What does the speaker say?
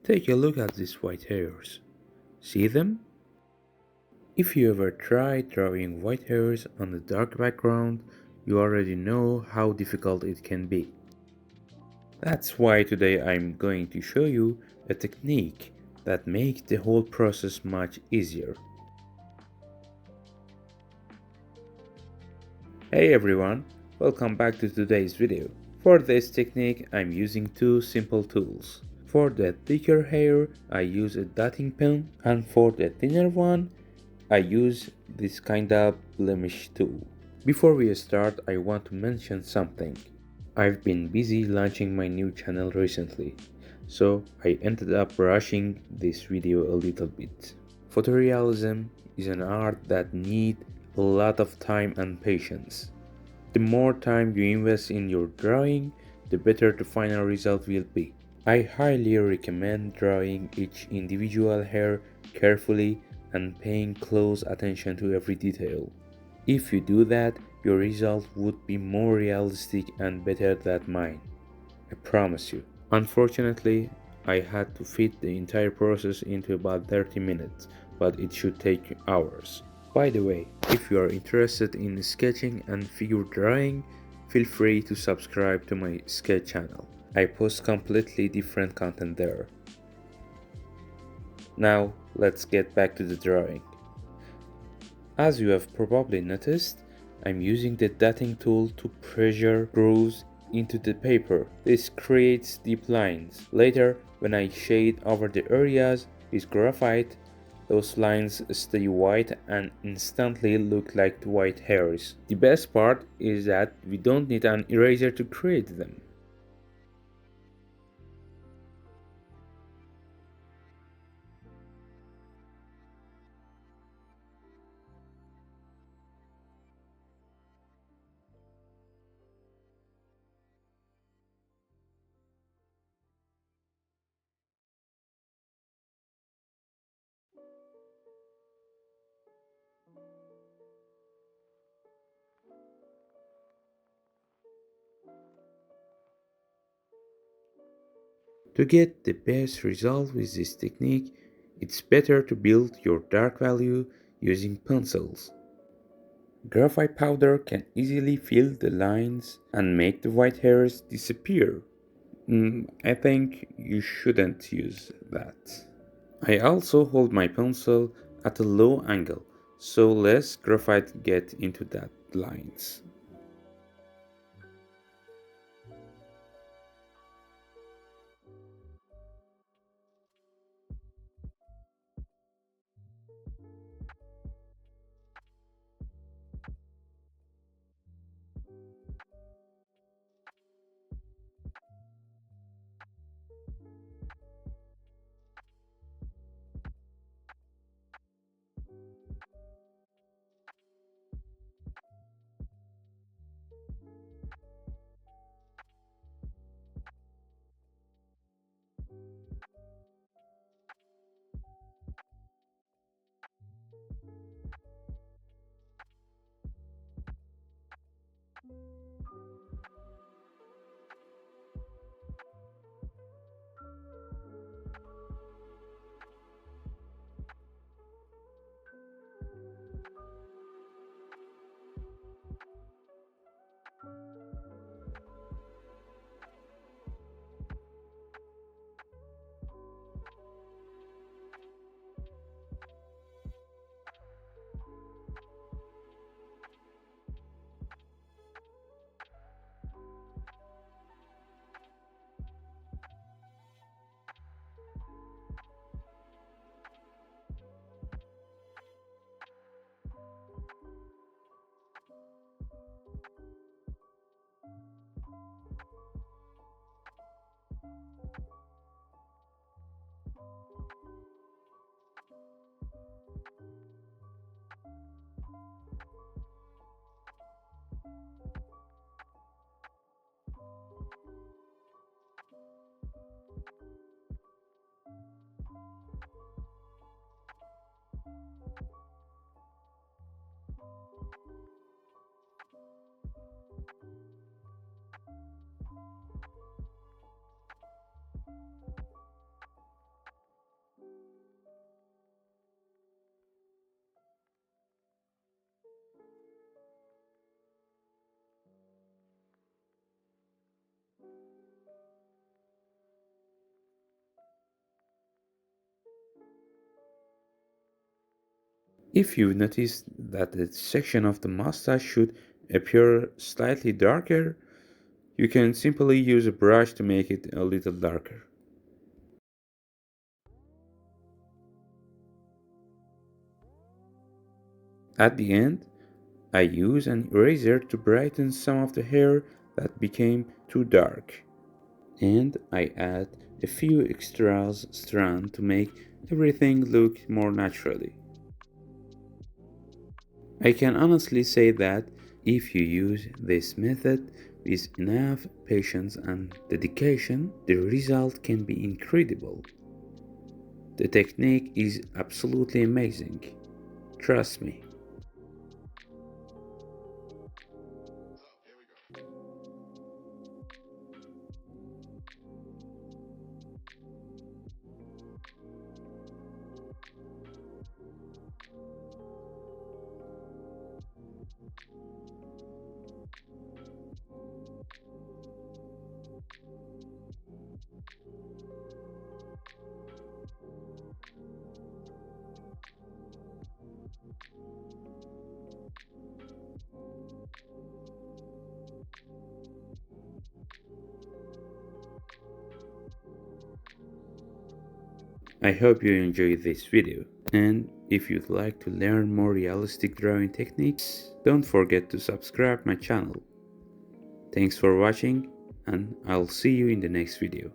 Take a look at these white hairs. See them? If you ever tried drawing white hairs on a dark background, you already know how difficult it can be. That's why today I'm going to show you a technique that makes the whole process much easier. Hey everyone, welcome back to today's video. For this technique I'm using two simple tools. For the thicker hair I use a dotting pen, and for the thinner one I use this kind of blemish tool. Before we start, I want to mention something. I've been busy launching my new channel recently, so I ended up rushing this video a little bit. Photorealism is an art that needs a lot of time and patience. The more time you invest in your drawing, the better the final result will be. I highly recommend drawing each individual hair carefully and paying close attention to every detail. If you do that, your result would be more realistic and better than mine. I promise you. Unfortunately, I had to fit the entire process into about 30 minutes, but it should take hours. By the way, if you are interested in sketching and figure drawing, feel free to subscribe to my sketch channel. I post completely different content there. Now, let's get back to the drawing. As you have probably noticed, I'm using the dotting tool to pressure grooves into the paper. This creates deep lines. Later, when I shade over the areas with graphite, those lines stay white and instantly look like white hairs. The best part is that we don't need an eraser to create them. To get the best result with this technique, it's better to build your dark value using pencils. Graphite powder can easily fill the lines and make the white hairs disappear. I think you shouldn't use that. I also hold my pencil at a low angle so less graphite get into that lines. If you notice that the section of the mustache should appear slightly darker, you can simply use a brush to make it a little darker. At the end, I use an eraser to brighten some of the hair that became too dark, and I add a few extra strands to make everything look more naturally. I can honestly say that if you use this method with enough patience and dedication, the result can be incredible. The technique is absolutely amazing. Trust me. I hope you enjoyed this video. And if you'd like to learn more realistic drawing techniques, don't forget to subscribe my channel. Thanks for watching, and I'll see you in the next video.